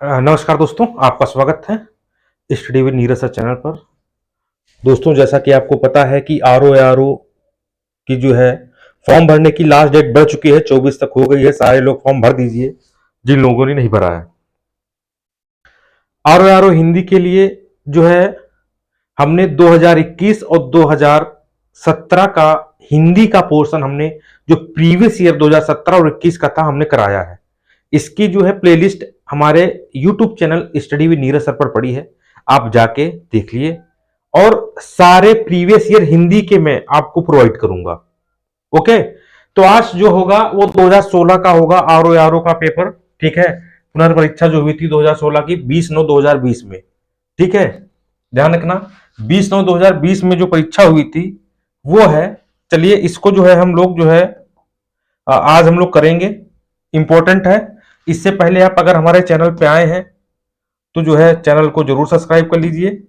नमस्कार दोस्तों, आपका स्वागत है study with Neeraj sir channel पर। दोस्तों, जैसा कि आपको पता है कि आर ओ की जो है फॉर्म भरने की लास्ट डेट बढ़ चुकी है, 24 तक हो गई है। सारे लोग फॉर्म भर दीजिए जिन लोगों ने नहीं भरा है। आर ओ हिंदी के लिए जो है हमने 2021 और 2017 का हिंदी का पोर्शन हमने जो प्रीवियस ईयर 2017 और 21 का था हमने कराया है। इसकी जो है प्लेलिस्ट हमारे YouTube channel study with Neeraj sir पर पड़ी है, आप जाके देख लिए। और सारे प्रीवियस ईयर हिंदी के मैं आपको प्रोवाइड करूंगा। ओके, तो आज जो होगा वो 2016 का होगा आर ओ का पेपर। ठीक है, पुनर्परीक्षा जो हुई थी 2016 की 20/9/2020 में। ठीक है, ध्यान रखना 20/9/2020 में जो परीक्षा हुई थी वो है। चलिए इसको जो है हम लोग जो है आज हम लोग करेंगे, इंपॉर्टेंट है। इससे पहले आप अगर हमारे चैनल पे आए हैं तो जो है चैनल को जरूर सब्सक्राइब कर लीजिए,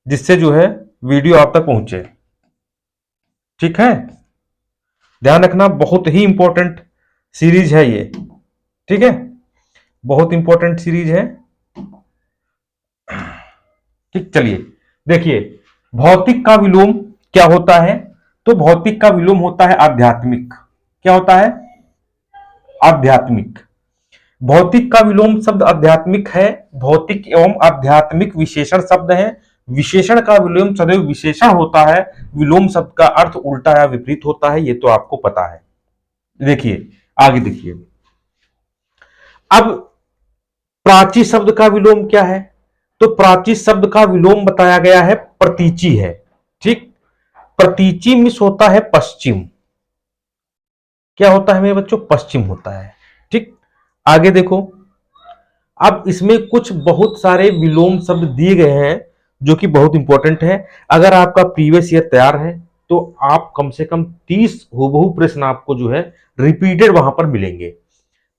जिससे जो है वीडियो आप तक पहुंचे। ठीक है, ध्यान रखना बहुत ही इंपॉर्टेंट सीरीज है ये। ठीक है, बहुत इंपॉर्टेंट सीरीज है। ठीक, चलिए देखिए, भौतिक का विलोम क्या होता है? तो भौतिक का विलोम होता है आध्यात्मिक। क्या होता है? आध्यात्मिक। भौतिक का विलोम शब्द आध्यात्मिक है। भौतिक एवं आध्यात्मिक विशेषण शब्द है। विशेषण का विलोम सदैव विशेषण होता है। विलोम शब्द का अर्थ उल्टा या विपरीत होता है, ये तो आपको पता है। देखिए आगे देखिए, अब प्राची शब्द का विलोम क्या है? तो प्राची शब्द का विलोम बताया गया है प्रतीची है। ठीक, प्रतीची मिस होता है पश्चिम। क्या होता है मेरे बच्चों? पश्चिम होता है। ठीक, आगे देखो, अब इसमें कुछ बहुत सारे विलोम शब्द दिए गए हैं जो कि बहुत इंपॉर्टेंट है। अगर आपका प्रीवियस ईयर तैयार है तो आप कम से कम 30 हूबहू प्रश्न आपको जो है रिपीटेड वहां पर मिलेंगे।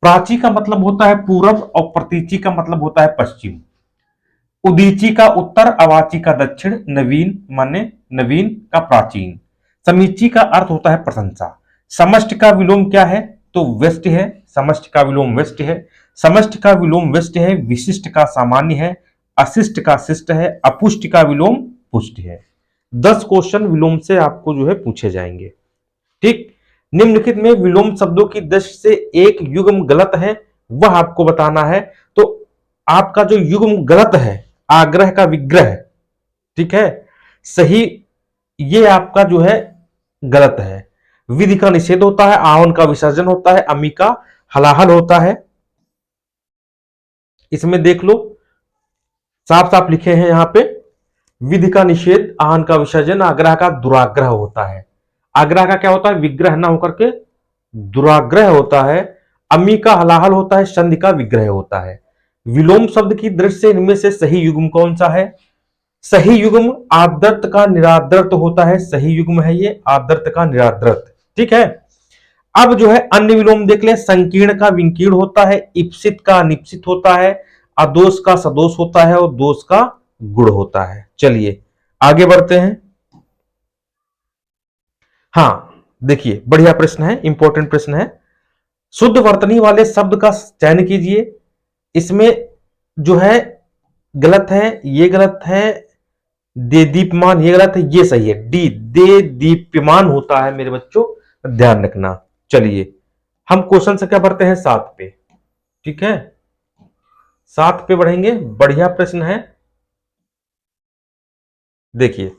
प्राची का मतलब होता है पूरब और प्रतीची का मतलब होता है पश्चिम। उदीची का उत्तर, अवाची का दक्षिण, नवीन माने नवीन का प्राचीन। समीची का अर्थ होता है प्रशंसा। समष्टि का विलोम क्या है? तो वेस्ट है। समष्टि का विलोम वेस्ट है। समष्टि का विलोम वेस्ट है। विशिष्ट का सामान्य है। अशिष्ट का शिष्ट है। अपुष्ट का विलोम पुष्ट है। 10 क्वेश्चन विलोम से आपको जो है पूछे जाएंगे। ठीक, निम्नलिखित में विलोम शब्दों की दृष्टि से एक युग्म गलत है, वह आपको बताना है। तो आपका जो युग्म गलत है, आग्रह का विग्रह, ठीक है, सही, ये आपका जो है गलत है। विधि का निषेध होता है। आवन का विसर्जन होता है। अमी का हलाहल होता है। इसमें देख लो, साफ साफ लिखे हैं यहां पे, विधि का निषेध, आहन का विसर्जन, आग्रह का दुराग्रह होता है। आग्रह का क्या होता है? विग्रह ना होकर के दुराग्रह होता है। अमी का हलाहल होता है। संधि का विग्रह होता है। विलोम शब्द की दृष्टि से इनमें से सही युग्म कौन सा है? सही युग्म आदर्त का निरादर्त होता है। सही युग्म है ये, आदर्त का निरादर्त। ठीक है, अब जो है अन्य विलोम देख ले। संकीर्ण का विंकीर्ण होता है। इप्सित का अनिप्सित होता है। अदोष का सदोष होता है और दोष का गुण होता है। चलिए आगे बढ़ते हैं। हाँ देखिए, बढ़िया प्रश्न है, इंपॉर्टेंट प्रश्न है। शुद्ध वर्तनी वाले शब्द का चयन कीजिए। इसमें जो है गलत है, ये गलत है, दे दीप्यमान ये गलत है, ये सही है। डी, दे दीप्यमान होता है मेरे बच्चों, ध्यान रखना। चलिए हम क्वेश्चन संख्या बढ़ते हैं 7 पे। ठीक है, 7 पे बढ़ेंगे। बढ़िया प्रश्न है, देखिए।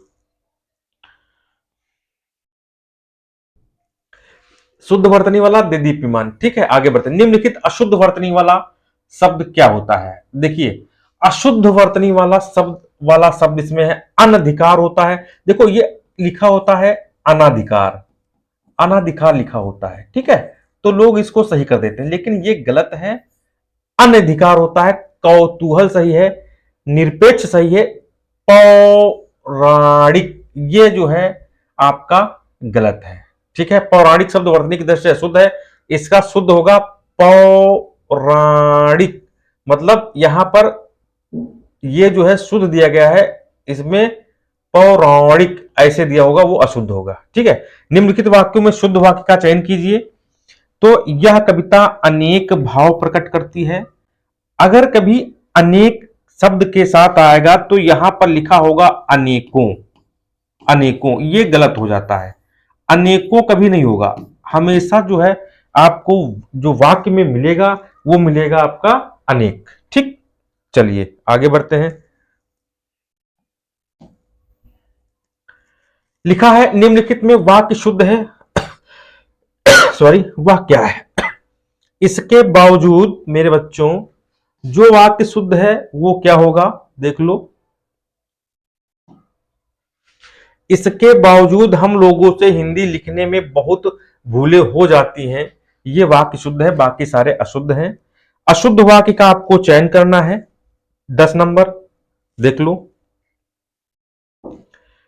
शुद्ध वर्तनी वाला, दे दीप्यमान। ठीक है, आगे बढ़ते हैं। निम्नलिखित अशुद्ध वर्तनी वाला शब्द क्या होता है? देखिए, अशुद्ध वर्तनी वाला शब्द इसमें है अनधिकार होता है। देखो ये लिखा होता है अनाधिकार, अनाधिकार लिखा होता है। ठीक है, तो लोग इसको सही कर देते हैं, लेकिन ये गलत है। अनधिकार होता है। कौतूहल सही है। निरपेक्ष सही है। पौराणिक ये जो है आपका गलत है। ठीक है, पौराणिक शब्द वर्तनी की दृष्टि से अशुद्ध है। इसका शुद्ध होगा पौराणिक। मतलब यहां पर ये जो है शुद्ध दिया गया है, इसमें पौराणिक ऐसे दिया होगा, वो अशुद्ध होगा। ठीक है, निम्नलिखित वाक्यों में शुद्ध वाक्य का चयन कीजिए। तो यह कविता अनेक भाव प्रकट करती है। अगर कभी अनेक शब्द के साथ आएगा तो यहां पर लिखा होगा अनेकों। अनेकों ये गलत हो जाता है, अनेकों कभी नहीं होगा। हमेशा जो है आपको जो वाक्य में मिलेगा वो मिलेगा आपका अनेक। ठीक, चलिए आगे बढ़ते हैं। लिखा है निम्नलिखित में वाक्य शुद्ध है सॉरी वह क्या है। इसके बावजूद मेरे बच्चों जो वाक्य शुद्ध है वो क्या होगा, देख लो। इसके बावजूद हम लोगों से हिंदी लिखने में बहुत भूलें हो जाती हैं, ये वाक्य शुद्ध है, बाकी सारे अशुद्ध हैं। अशुद्ध वाक्य का आपको चयन करना है। 10 नंबर देख लो,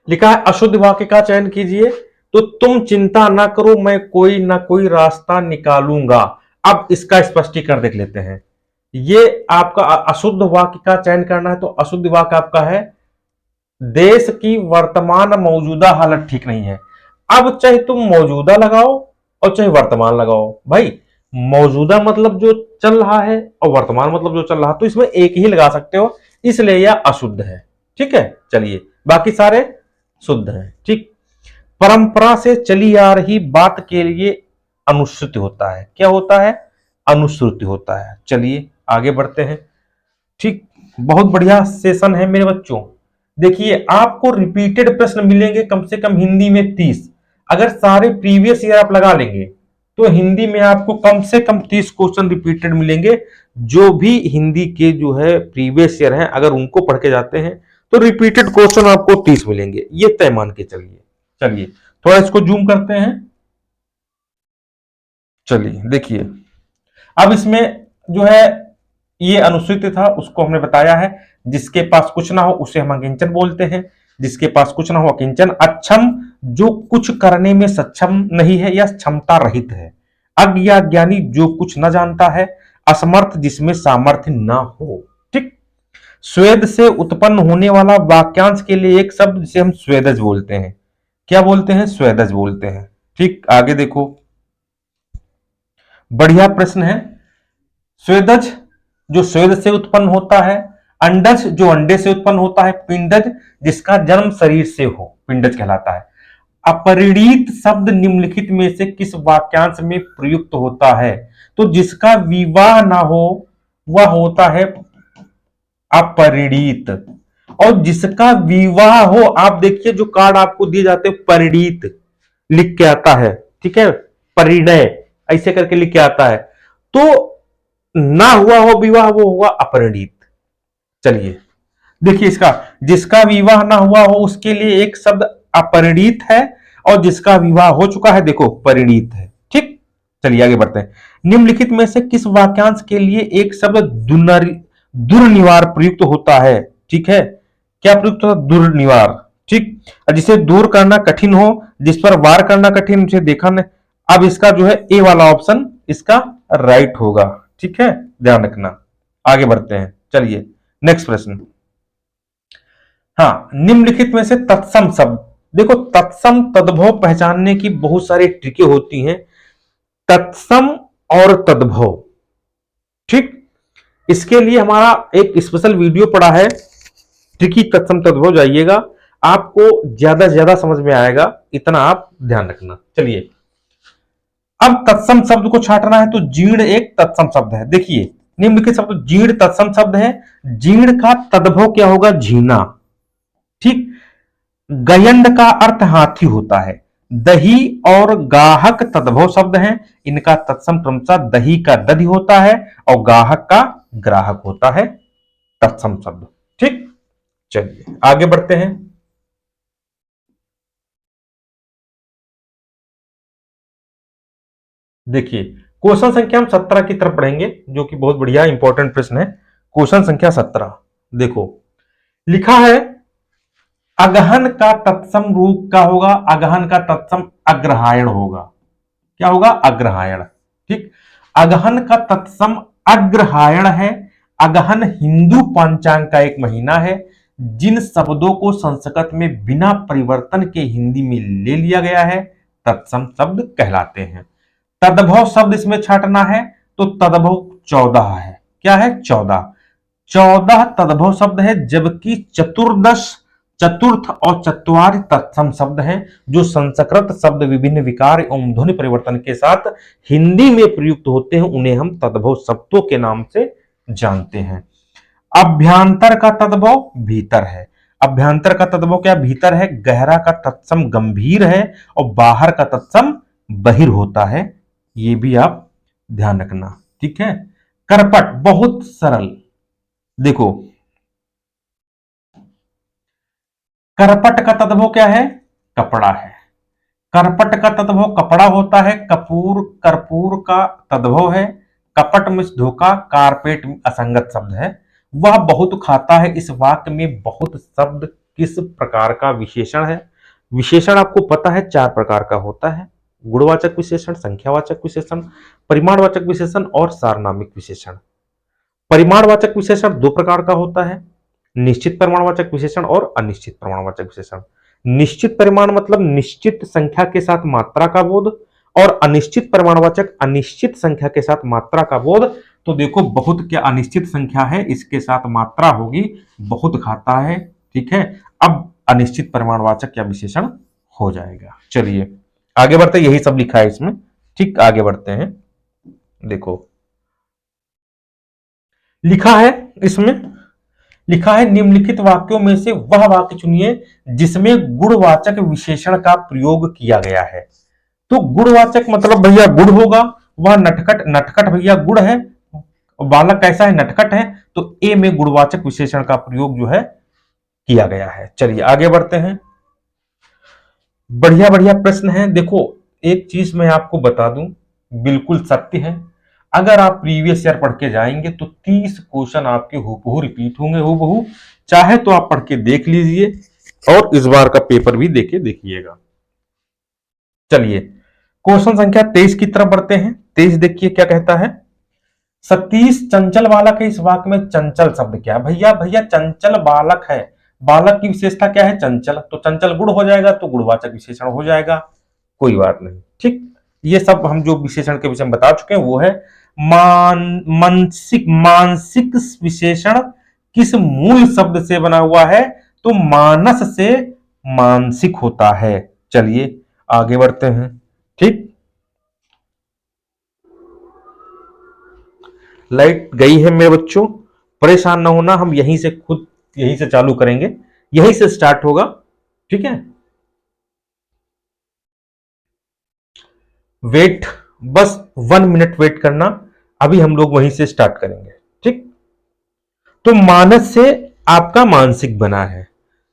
लिखा है अशुद्ध वाक्य का चयन कीजिए। तो तुम चिंता ना करो, मैं कोई ना कोई रास्ता निकालूंगा। अब इसका स्पष्टीकरण देख लेते हैं। ये आपका अशुद्ध वाक्य का चयन करना है। तो अशुद्ध वाक्य आपका है देश की वर्तमान मौजूदा हालत ठीक नहीं है। अब चाहे तुम मौजूदा लगाओ और चाहे वर्तमान लगाओ, भाई मौजूदा मतलब जो चल रहा है और वर्तमान मतलब जो चल रहा है, तो इसमें एक ही लगा सकते हो, इसलिए यह अशुद्ध है। ठीक है, चलिए बाकी सारे शुद्ध है। ठीक, परंपरा से चली आ रही बात के लिए अनुश्रुति होता है। क्या होता है, अनुश्रुति होता है। चलिए आगे बढ़ते हैं। ठीक, बहुत बढ़िया सेशन है मेरे बच्चों। देखिए आपको रिपीटेड प्रश्न मिलेंगे कम से कम हिंदी में 30। अगर सारे प्रीवियस ईयर आप लगा लेंगे तो हिंदी में आपको कम से कम 30 क्वेश्चन रिपीटेड मिलेंगे। जो भी हिंदी के जो है प्रीवियस ईयर हैं, अगर उनको पढ़ के जाते हैं तो रिपीटेड क्वेश्चन आपको 30 मिलेंगे, ये तय मान के चलिए। चलिए थोड़ा इसको जूम करते हैं। चलिए देखिए, अब इसमें जो है ये अनुसूचित था, उसको हमने बताया है। जिसके पास कुछ ना हो उसे हम अकिंचन बोलते हैं। जिसके पास कुछ ना हो अकिंचन। अक्षम जो कुछ करने में सक्षम नहीं है या क्षमता रहित है। अज्ञ या ज्ञानी जो कुछ न जानता है। असमर्थ जिसमें सामर्थ्य ना हो। ठीक, स्वेद से उत्पन्न होने वाला वाक्यांश के लिए एक शब्द जिसे हम स्वेदज बोलते हैं। क्या बोलते हैं, स्वेदज बोलते हैं। ठीक, आगे देखो, बढ़िया प्रश्न है। स्वेदज जो स्वेद से उत्पन्न होता है। अंडज जो अंडे से उत्पन्न होता है। पिंडज जिसका जन्म शरीर से हो, पिंडज कहलाता है। अपरिणीत शब्द निम्नलिखित में से किस वाक्यांश में प्रयुक्त होता है। तो जिसका विवाह ना हो वह होता है अपरिणीत, और जिसका विवाह हो, आप देखिए जो कार्ड आपको दिए जाते हैं परिणीत लिख के आता है। ठीक है, परिणय ऐसे करके लिख के आता है। तो ना हुआ हो विवाह वो होगा अपरिणीत। चलिए देखिए इसका, जिसका विवाह ना हुआ हो उसके लिए एक शब्द अपरिणीत है, और जिसका विवाह हो चुका है देखो परिणीत है। ठीक, चलिए आगे बढ़ते हैं। निम्नलिखित में से किस वाक्यांश के लिए एक शब्द दुर्निवार प्रयुक्त होता है। ठीक है, क्या प्रयुक्त होता है, दुर्निवार। ठीक, जिसे दूर करना कठिन हो, जिस पर वार करना कठिन, उसे देखा न। अब इसका जो है ए वाला ऑप्शन इसका राइट होगा। ठीक है, ध्यान रखना। आगे बढ़ते हैं, चलिए नेक्स्ट प्रश्न। हाँ, निम्नलिखित में से तत्सम शब्द, देखो तत्सम तद्भव पहचानने की बहुत सारी ट्रिकें होती हैं। तत्सम और तद्भव, ठीक, इसके लिए हमारा एक स्पेशल वीडियो पड़ा है, ट्रिकी तत्सम तद्भव, जाइएगा, आपको ज्यादा से ज्यादा समझ में आएगा, इतना आप ध्यान रखना। चलिए अब तत्सम शब्द को छांटना है, तो जीर्ण एक तत्सम शब्द है। देखिए निम्नलिखित शब्द जीर्ण तत्सम शब्द है। जीर्ण का तद्भव क्या होगा, झीना। ठीक, गयंड का अर्थ हाथी होता है। दही और गाहक तद्भव शब्द हैं। इनका तत्सम क्रमशः दही का दधि होता है और गाहक का ग्राहक होता है तत्सम शब्द। ठीक, चलिए आगे बढ़ते हैं। देखिए क्वेश्चन संख्या हम 17 की तरफ पढ़ेंगे, जो कि बहुत बढ़िया इंपॉर्टेंट प्रश्न है। क्वेश्चन संख्या 17 देखो, लिखा है अगहन का तत्सम रूप का होगा, अगहन का तत्सम अग्रहायण होगा। क्या होगा, अग्रहायण। ठीक, अगहन का तत्सम अग्रहायण है। अगहन हिंदू पंचांग का एक महीना है। जिन शब्दों को संस्कृत में बिना परिवर्तन के हिंदी में ले लिया गया है तत्सम शब्द कहलाते हैं। तद्भव शब्द इसमें छांटना है, तो तद्भव 14 है। क्या है, 14। 14 तद्भव शब्द है, जबकि चतुर्दश, चतुर्थ और चत्वारि तत्सम शब्द हैं, जो संस्कृत शब्द विभिन्न विकार एवं ध्वनि परिवर्तन के साथ हिंदी में प्रयुक्त होते हैं, उन्हें हम तद्भव शब्दों के नाम से जानते हैं। अभ्यांतर का तद्भव भीतर है। अभ्यांतर का तद्भव क्या? भीतर है। गहरा का तत्सम गंभीर है, और बाहर का तत्सम बहिर होता है। ये भी आप ध्यान रखना, ठीक है। करपट बहुत सरल, देखो करपट का तद्भव क्या है? कपड़ा है। करपट का तद्भव कपड़ा होता है। कपूर, कर्पूर का तद्भव है। कपट में धोखा, कारपेट असंगत शब्द है। वह बहुत खाता है, इस वाक्य में बहुत शब्द किस प्रकार का विशेषण है? विशेषण आपको पता है 4 प्रकार का होता है। गुणवाचक विशेषण, संख्यावाचक विशेषण, परिमाणवाचक विशेषण और सारनामिक विशेषण। परिमाणवाचक विशेषण 2 प्रकार का होता है, निश्चित परिमाणवाचक विशेषण और अनिश्चित परिमाणवाचक विशेषण। निश्चित परिमाण मतलब निश्चित संख्या के साथ मात्रा का बोध, और अनिश्चित परिमाणवाचक अनिश्चित संख्या के साथ मात्रा का बोध। तो देखो बहुत क्या अनिश्चित संख्या है, इसके साथ मात्रा होगी, बहुत खाता है, ठीक है। अब अनिश्चित परिमाणवाचक या विशेषण हो जाएगा। चलिए आगे बढ़ते, यही सब लिखा है इसमें, ठीक। आगे बढ़ते हैं, देखो लिखा है इसमें, लिखा है निम्नलिखित वाक्यों में से वह वाक्य चुनिए जिसमें गुणवाचक विशेषण का प्रयोग किया गया है। तो गुणवाचक मतलब भैया गुण होगा। वह नटखट, नटखट भैया गुण है, बालक कैसा है? नटखट है। तो ए में गुणवाचक विशेषण का प्रयोग जो है किया गया है। चलिए आगे बढ़ते हैं। बढ़िया बढ़िया प्रश्न है। देखो एक चीज मैं आपको बता दूं, बिल्कुल सत्य है, अगर आप प्रीवियस ईयर पढ़ के जाएंगे तो 30 क्वेश्चन आपके हूबहू रिपीट होंगे, हूबहू। चाहे तो आप पढ़ के देख लीजिए और इस बार का पेपर भी देके देखिएगा। चलिए क्वेश्चन संख्या 23 की तरफ बढ़ते हैं। 23 देखिए क्या कहता है। सतीश चंचल बालक है, इस वाक्य में चंचल शब्द क्या है? भैया भैया चंचल बालक है, बालक की विशेषता क्या है? चंचल। तो चंचल गुण हो जाएगा, तो गुणवाचक विशेषण हो जाएगा, कोई बात नहीं, ठीक। ये सब हम जो विशेषण के विषय में बता चुके हैं वो है। मानसिक, मानसिक विशेषण किस मूल शब्द से बना हुआ है? तो मानस से मानसिक होता है। चलिए आगे बढ़ते हैं, ठीक। लाइट गई है मेरे बच्चों, परेशान ना होना, हम यहीं से खुद यहीं से चालू करेंगे, यहीं से स्टार्ट होगा, ठीक है। वेट, बस 1 मिनट वेट करना, अभी हम लोग वहीं से स्टार्ट करेंगे, ठीक। तो मानस से आपका मानसिक बना है।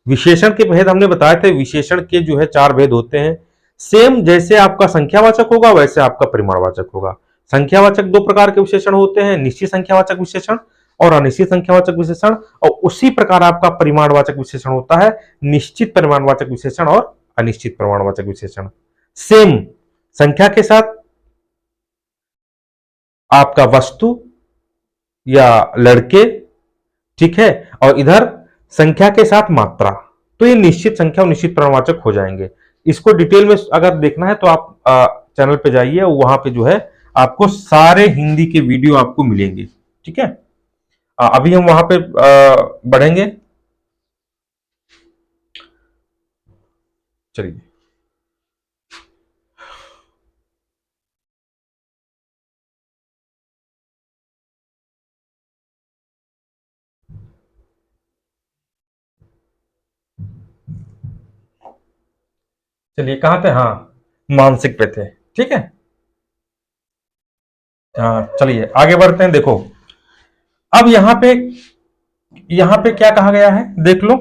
विशेषण के भेद हमने बताए थे, विशेषण के जो है 4 भेद होते हैं। सेम जैसे आपका संख्यावाचक होगा वैसे आपका परिमाणवाचक होगा। संख्यावाचक 2 प्रकार के विशेषण होते हैं, निश्चित संख्यावाचक विशेषण और अनिश्चित संख्यावाचक विशेषण, और उसी प्रकार आपका परिमाणवाचक विशेषण होता है, निश्चित परिमाणवाचक विशेषण और अनिश्चित परिमाणवाचक विशेषण। सेम संख्या के साथ आपका वस्तु या लड़के, ठीक है, और इधर संख्या के साथ मात्रा, तो ये निश्चित संख्या और निश्चित परिमाणवाचक हो जाएंगे। इसको डिटेल में अगर देखना है तो आप चैनल पे जाइए, वहां पे जो है आपको सारे हिंदी के वीडियो आपको मिलेंगे, ठीक है। अभी हम वहां पे बढ़ेंगे। चलिए चलिए कहां थे? हाँ, मानसिक पे थे, ठीक है। हाँ चलिए आगे बढ़ते हैं। देखो अब यहां पे क्या कहा गया है, देख लो,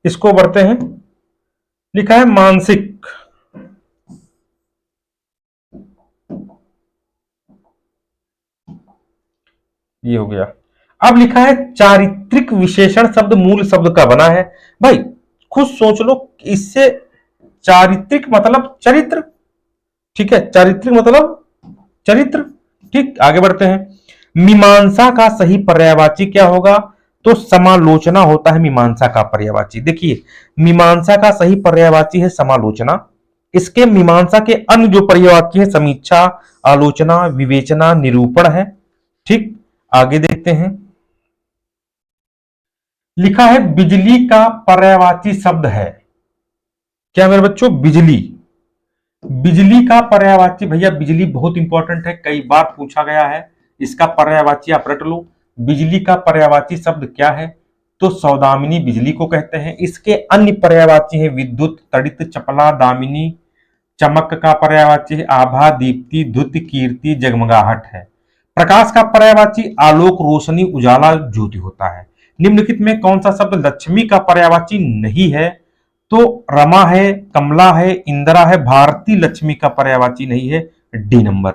इसको बढ़ते हैं। लिखा है मानसिक, ये हो गया। अब लिखा है चारित्रिक विशेषण शब्द मूल शब्द का बना है। भाई खुद सोच लो, इससे चारित्रिक मतलब चरित्र, ठीक है, चारित्रिक मतलब चरित्र, ठीक। आगे बढ़ते हैं। मीमांसा का सही पर्यायवाची क्या होगा? तो समालोचना होता है मीमांसा का पर्यायवाची। देखिए मीमांसा का सही पर्यायवाची है समालोचना। इसके मीमांसा के अन्य जो पर्यायवाची है समीक्षा, आलोचना, विवेचना, निरूपण है, ठीक। आगे देखते हैं। लिखा है बिजली का पर्यायवाची शब्द है। क्या मेरे बच्चों, बिजली, बिजली का पर्यायवाची, भैया बिजली बहुत इंपॉर्टेंट है, कई बार पूछा गया है। इसका पर्यायवाची आप रट लो। बिजली का पर्यायवाची शब्द क्या है? तो सौदामिनी बिजली को कहते हैं। इसके अन्य पर्यायवाची है विद्युत, तड़ित, चपला, दामिनी। चमक का पर्यायवाची है आभा, दीप्ति, द्युति, कीर्ति, जगमगाहट है। प्रकाश का पर्यायवाची आलोक, रोशनी, उजाला, ज्योति होता है। निम्नलिखित में कौन सा शब्द लक्ष्मी का पर्यायवाची नहीं है? तो रमा है, कमला है, इंदिरा है, भारती लक्ष्मी का पर्यायवाची नहीं है। डी नंबर,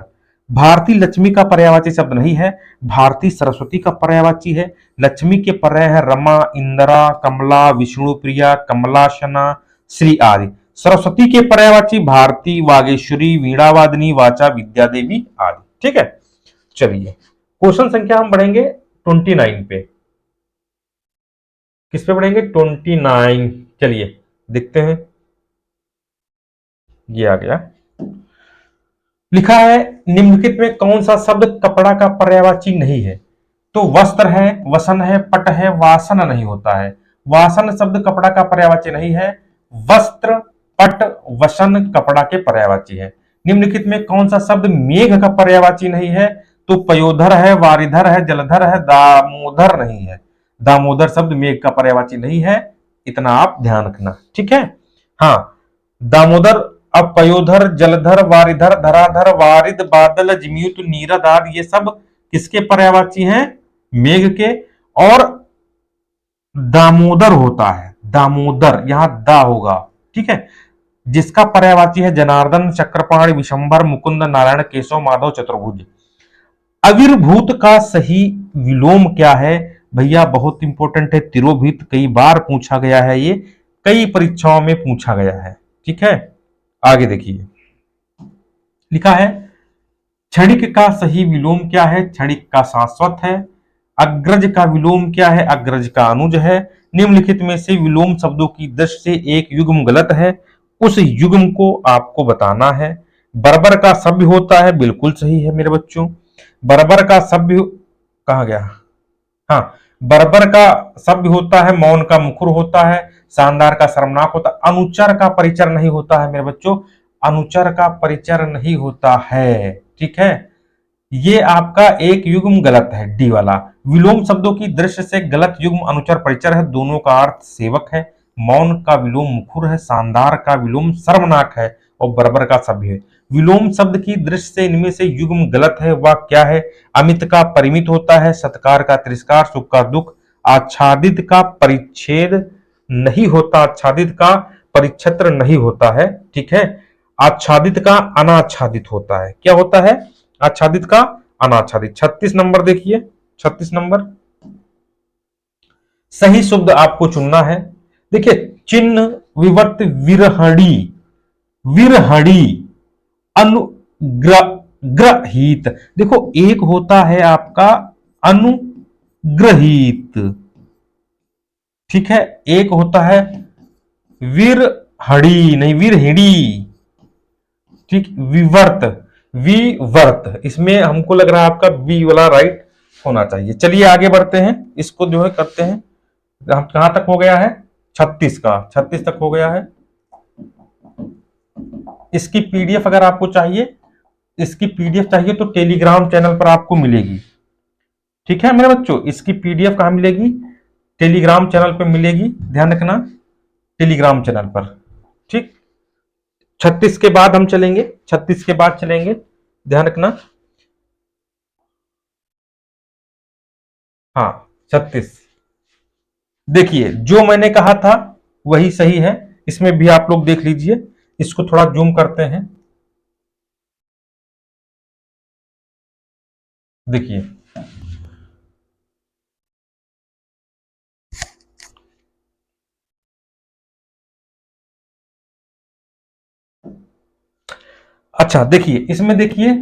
भारती लक्ष्मी का पर्यायवाची शब्द नहीं है। भारती सरस्वती का पर्यायवाची है। लक्ष्मी के पर्याय है रमा, इंदिरा, कमला, विष्णुप्रिया, कमलाशना, श्री आदि। सरस्वती के पर्यायवाची भारती, वागेश्वरी, वीणावादिनी, वाचा, विद्या देवी आदि। ठीक है, चलिए क्वेश्चन संख्या हम बढ़ेंगे 29 पे। किस पे बढ़ेंगे? 29। चलिए देखते हैं, ये आ गया। लिखा है निम्नलिखित में कौन सा शब्द कपड़ा का पर्यायवाची नहीं है? तो वस्त्र है, वसन है, पट है, वासन नहीं होता है। वासन शब्द कपड़ा का पर्यायवाची नहीं है। वस्त्र, पट, वसन कपड़ा के पर्यायवाची है। निम्नलिखित में कौन सा शब्द मेघ का पर्यायवाची नहीं है? तो पयोधर है, वारिधर है, जलधर है, दामोदर नहीं है। दामोदर शब्द मेघ का पर्यायवाची नहीं है, इतना आप ध्यान रखना। ठीक है, हाँ, दामोदर। अब पयोधर, जलधर, वारिधर, धराधर, वारिद, बादल, जम्यूत, नीरद आदि ये सब किसके पर्यायवाची हैं? मेघ के। और दामोदर होता है, दामोदर, यहां दा होगा। ठीक है, जिसका पर्यायवाची है जनार्दन, चक्रपाणि, विशंभर, मुकुंद, नारायण, केशव, माधव, चतुर्भुज। अविर्भूत का सही विलोम क्या है? भैया बहुत इंपॉर्टेंट है, तिरोभित, कई बार पूछा गया है, ये कई परीक्षाओं में पूछा गया है। ठीक है, आगे देखिए, लिखा है क्षणिक का सही विलोम क्या है? क्षणिक का शाश्वत है। अग्रज का विलोम क्या है? अग्रज का अनुज है। निम्नलिखित में से विलोम शब्दों की दृष्टि से एक युग्म गलत है, उस युग्म को आपको बताना है। बर्बर का सभ्य होता है, बिल्कुल सही है मेरे बच्चों। बर्बर का सभ्य कहा गया? हाँ, बर्बर का सभ्य होता है, मौन का मुखर होता है, शानदार का शर्मनाक होता है, अनुचर का परिचर नहीं होता है मेरे बच्चों, अनुचर का परिचर नहीं होता है। ठीक है, ये आपका एक युग्म गलत है, डी वाला। विलोम शब्दों की दृष्टि से गलत युग्म अनुचर परिचर है, दोनों का अर्थ सेवक है। मौन का विलोम मुखर है, शानदार का विलोम शर्मनाक है, और बर्बर का सभ्य है। विलोम शब्द की दृष्टि से इनमें से युग्म गलत है, वह क्या है? अमित का परिमित होता है, सत्कार का तिरस्कार, सुख का दुख, आच्छादित का परिच्छेद नहीं होता, आच्छादित का परिच्छेत्र नहीं होता है। ठीक है, आच्छादित का अनाच्छादित होता है। क्या होता है? आच्छादित का अनाच्छादित। 36 नंबर देखिए, 36 नंबर सही शब्द आपको चुनना है। देखिए, चिन्ह, विवर्त, विरहणी, विरहणी, अनुग्रहित। देखो, एक होता है आपका अनुग्रहित, ठीक है, एक होता है विरहणी, नहीं विरहिणी। ठीक, विवर्त, विवर्त, इसमें हमको लग रहा है आपका बी वाला राइट होना चाहिए। चलिए आगे बढ़ते हैं, इसको जो है करते हैं। हम कहां तक हो गया है? 36 का, 36 तक हो गया है। इसकी पीडीएफ अगर आपको चाहिए, इसकी पीडीएफ चाहिए तो टेलीग्राम चैनल पर आपको मिलेगी। ठीक है मेरे बच्चों, इसकी पीडीएफ कहां मिलेगी? टेलीग्राम चैनल पर मिलेगी, ध्यान रखना, टेलीग्राम चैनल पर। ठीक, 36 के बाद हम चलेंगे, 36 के बाद चलेंगे, ध्यान रखना। हाँ, 36 देखिए, जो मैंने कहा था वही सही है, इसमें भी आप लोग देख लीजिए। इसको थोड़ा जूम करते हैं, देखिए। अच्छा देखिए, इसमें देखिए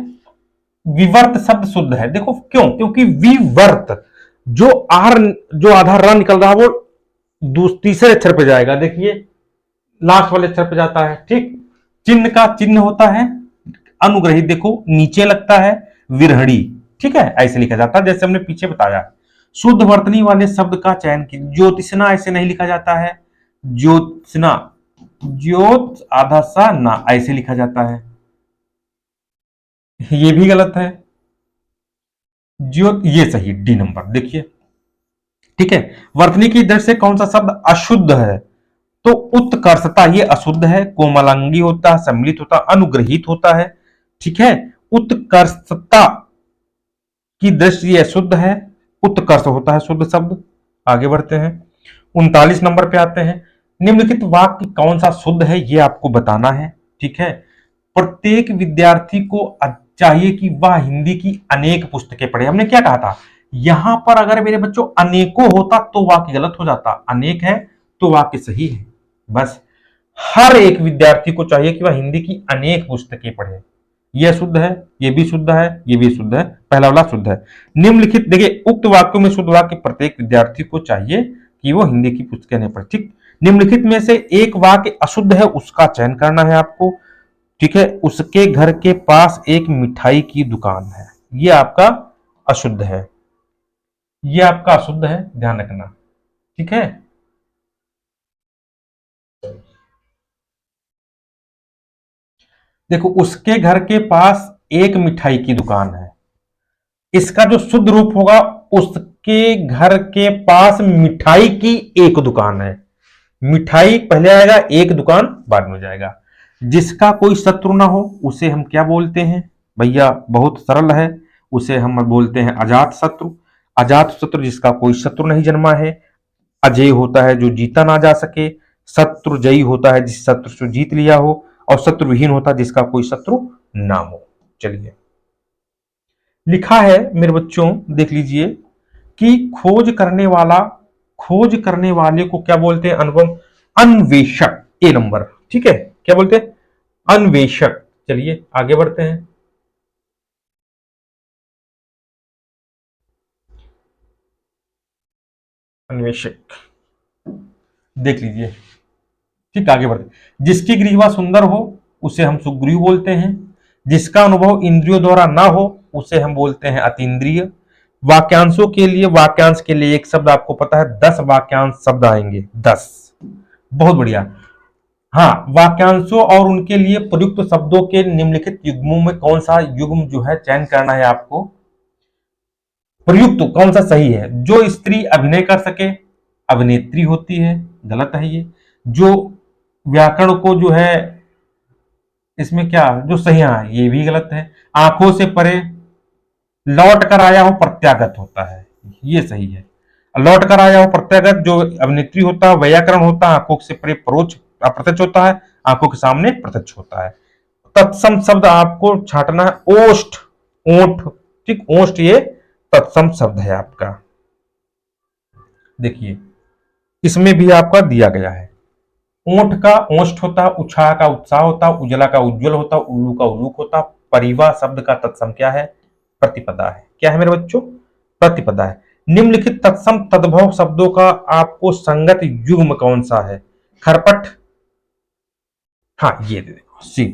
विवर्त शब्द शुद्ध है। देखो क्यों? क्योंकि विवर्त जो आर, जो आधा र निकल रहा है वो तीसरे अक्षर पे जाएगा। देखिए, लास्ट वाले अक्षर पे जाता है। ठीक, चिन्ह का चिन्ह होता है अनुग्रहित, देखो नीचे लगता है विरहणी। ठीक है, ऐसे लिखा जाता है जैसे हमने पीछे बताया। शुद्ध वर्तनी वाले शब्द का चयन कीजिए। ज्योतिषना ऐसे नहीं लिखा जाता है, ज्योत्सना, ज्योत आधा सा ना ऐसे लिखा जाता है, ये भी गलत है। ज्योत ये सही, डी नंबर देखिए। ठीक है, वर्तनी की दृष्टि से कौन सा शब्द अशुद्ध है? तो उत्कर्षता ये अशुद्ध है, कोमलांगी होता है, सम्मिलित होता है, अनुग्रहित होता है। ठीक है, उत्कर्षता की दृष्टि ये अशुद्ध है, उत्कर्ष होता है शुद्ध शब्द। आगे बढ़ते हैं, 39 नंबर पे आते हैं। निम्नलिखित वाक्य कौन सा शुद्ध है ये आपको बताना है। ठीक है, प्रत्येक विद्यार्थी को चाहिए कि वह हिंदी की अनेक पुस्तकें पढ़े। हमने क्या कहा था, यहां पर अगर मेरे बच्चों अनेकों होता तो वाक्य गलत हो जाता, अनेक है तो वाक्य सही है। बस हर एक विद्यार्थी को चाहिए कि वह हिंदी की अनेक पुस्तकें पढ़े। यह शुद्ध है, यह भी शुद्ध है, यह भी शुद्ध है, पहला वाला शुद्ध है। निम्नलिखित देखिए, उक्त वाक्यों में शुद्ध वाक्य प्रत्येक विद्यार्थी को चाहिए कि वो हिंदी की पुस्तकें नहीं पढ़े। ठीक, निम्नलिखित में से एक वाक्य अशुद्ध है, उसका चयन करना है आपको। ठीक है, उसके घर के पास एक मिठाई की दुकान है, ये आपका अशुद्ध है, ये आपका अशुद्ध है, ध्यान रखना। ठीक है, देखो उसके घर के पास एक मिठाई की दुकान है, इसका जो शुद्ध रूप होगा, उसके घर के पास मिठाई की एक दुकान है। मिठाई पहले आएगा, एक दुकान बाद में हो जाएगा। जिसका कोई शत्रु ना हो उसे हम क्या बोलते हैं भैया? बहुत सरल है, उसे हम बोलते हैं अजात शत्रु। अजात शत्रु जिसका कोई शत्रु नहीं जन्मा है। अजय होता है जो जीता ना जा सके। शत्रु जयी होता है जिस शत्रु से जीत लिया हो। और शत्रुविहीन होता है जिसका कोई शत्रु ना हो। चलिए, लिखा है मेरे बच्चों, देख लीजिए कि खोज करने वाले को क्या बोलते हैं? अनुपम, अन्वेषक, ए नंबर। ठीक है, क्या बोलते हैं? अन्वेषक। चलिए आगे बढ़ते हैं। अन्वेषक, देख लीजिए। ठीक, आगे बढ़ते हैं। जिसकी ग्रीवा सुंदर हो उसे हम सुग्रीव बोलते हैं। जिसका अनुभव इंद्रियों द्वारा ना हो उसे हम बोलते हैं अतीन्द्रिय। वाक्यांशों के लिए, वाक्यांश के लिए एक शब्द आपको पता है, 10 वाक्यांश शब्द आएंगे, 10। बहुत बढ़िया। हाँ, वाक्यांशों और उनके लिए प्रयुक्त शब्दों के निम्नलिखित युग्मों में कौन सा युग्म जो है चयन करना है आपको। प्रयुक्त कौन सा सही है? जो स्त्री अभिनय कर सके अभिनेत्री होती है, गलत है ये। जो व्याकरण को जो है इसमें क्या जो सही है, ये भी गलत है। आंखों से परे लौट कर आया हो प्रत्यागत होता है, ये सही है। लौट कर आया हो प्रत्यागत जो अभिनेत्री होता है, व्याकरण होता है, आंखों से परे परोक्ष अप्रत्यक्ष होता है, आंखों के सामने प्रत्यक्ष होता है। तत्सम शब्द आपको छांटना है, ओष्ठ, ओठ। ठीक, ओष्ठ ये तत्सम शब्द है आपका। देखिए, इसमें भी आपका दिया गया है। ऊंट का ओष्ठ होता है, उत्साह का उत्साह होता है, उजला का उज्जवल होता है, उल्लू का उल्लूक होता है। परिवा शब्द का तत्सम क्या है? प्रतिपदा है। क्या है मेरे बच्चों? प्रतिपदा है। निम्नलिखित तत्सम तद्भव शब्दों का आपको संगत युग्म कौन सा है? खरपट, हाँ ये दे देखो, सी।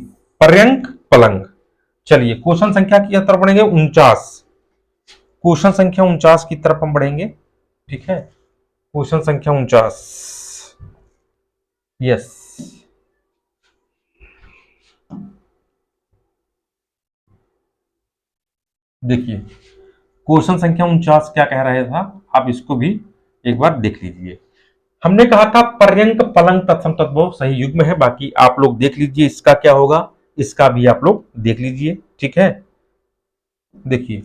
पर्यंक, पलंग। चलिए क्वेश्चन संख्या की तरफ बढ़ेंगे, 49। क्वेश्चन संख्या 49 की तरफ हम बढ़ेंगे। ठीक है, क्वेश्चन संख्या 49। यस, देखिए क्वेश्चन संख्या 49 क्या कह रहा था, आप इसको भी एक बार देख लीजिए। हमने कहा था पर्यंक, पलंग तत्सम तद्भव सही युग्म है। बाकी आप लोग देख लीजिए इसका क्या होगा, इसका भी आप लोग देख लीजिए। ठीक है, देखिए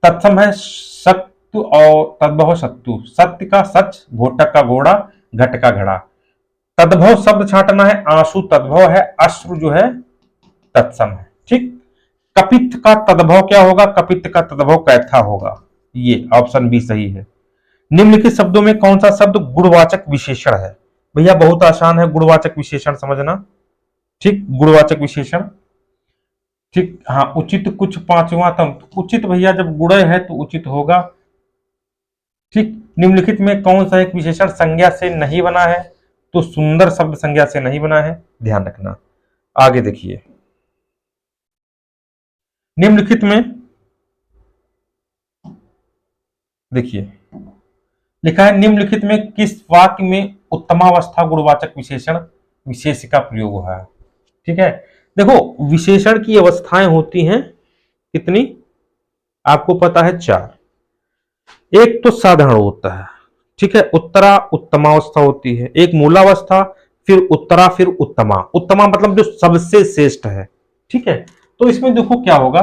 तत्सम है सत्य और तद्भव सत्तु। सत्य का सच, घोटक का घोड़ा, घट का घड़ा। तद्भव शब्द छांटना है, आंसू तद्भव है, अश्रु जो है तत्सम है। ठीक, कपित्त का तद्भव क्या होगा? कपित्त का तद्भव कैथा होगा, ये ऑप्शन बी सही है। निम्नलिखित शब्दों में कौन सा शब्द गुणवाचक विशेषण है? भैया बहुत आसान है गुणवाचक विशेषण समझना। ठीक, गुणवाचक विशेषण। ठीक, हाँ, उचित कुछ पांचवा तम, उचित भैया जब गुण है तो उचित होगा। ठीक, निम्नलिखित में कौन सा एक विशेषण संज्ञा से नहीं बना है? तो सुंदर शब्द संज्ञा से नहीं बना है, ध्यान रखना। आगे देखिए, निम्नलिखित में देखिए लिखा है निम्नलिखित में किस वाक्य में उत्तमावस्था गुणवाचक विशेषण विशेष का प्रयोग हुआ है। ठीक है, देखो विशेषण की अवस्थाएं होती हैं कितनी, आपको पता है 4। एक तो साधारण होता है, ठीक है, उत्तरा उत्तमावस्था होती है, एक मूलावस्था, फिर उत्तरा, फिर उत्तमा। उत्तमा मतलब जो सबसे श्रेष्ठ है। ठीक है, तो इसमें देखो क्या होगा,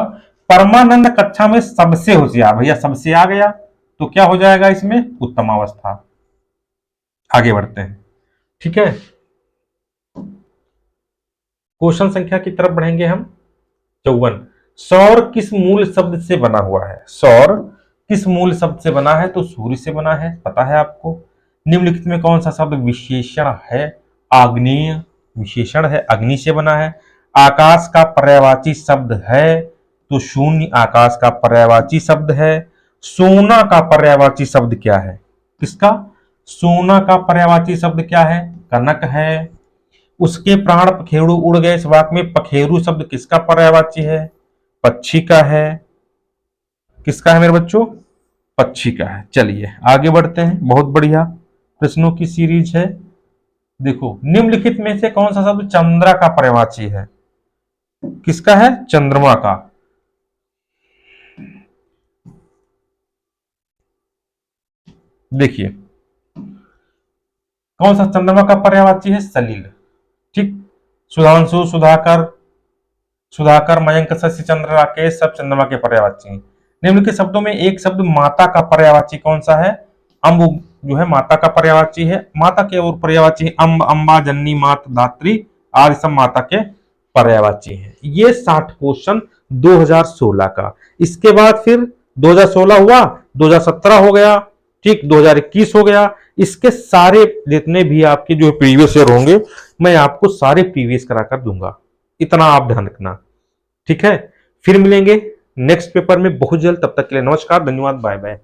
परमानंद कक्षा में सबसे होशियार, भैया सबसे आ गया तो क्या हो जाएगा इसमें उत्तमावस्था। आगे बढ़ते हैं। ठीक है, क्वेश्चन संख्या की तरफ बढ़ेंगे हम। 54, सौर किस मूल शब्द से बना हुआ है। सौर किस मूल शब्द से बना है, तो सूर्य से बना है, पता है आपको। निम्नलिखित में कौन सा शब्द विशेषण है, आग्नेय विशेषण है, अग्नि से बना है। आकाश का पर्यायवाची शब्द है, तो शून्य आकाश का पर्यायवाची शब्द है। सोना का पर्यायवाची शब्द क्या है, किसका, सोना का पर्यायवाची शब्द क्या है, कनक है। उसके प्राण पखेरु उड़ गए, इस वाक्य में पखेरु शब्द किसका पर्यायवाची है, पक्षी का है। किसका है मेरे बच्चों, पक्षी का है। चलिए आगे बढ़ते हैं, बहुत बढ़िया प्रश्नों की सीरीज है। देखो निम्नलिखित में से कौन सा शब्द चंद्रा का पर्यायवाची है, किसका है, चंद्रमा का। देखिए कौन सा चंद्रमा का पर्यायवाची है, सलील। ठीक, सुधांशु, सुधाकर, सुधाकर, मयंक, शशि चंद्र, राकेश सब चंद्रमा के पर्यायवाची हैं। निम्नलिखित शब्दों में एक शब्द माता का पर्यायवाची कौन सा है, अम्ब जो है माता का पर्यायवाची है। माता के और पर्यायवाची है अम्ब, अम्बा, जननी, मात, धात्री आदि सब माता के पर्यायवाची हैं। ये 60 क्वेश्चन 2016 का। इसके बाद फिर 2016 हुआ, 2017 हो गया, ठीक, 2021 हो गया। इसके सारे जितने भी आपके जो प्रीवियस ईयर होंगे मैं आपको सारे प्रीवियस करा कर दूंगा, इतना आप ध्यान रखना। ठीक है, फिर मिलेंगे नेक्स्ट पेपर में बहुत जल्द। तब तक के लिए नमस्कार, धन्यवाद, बाय बाय।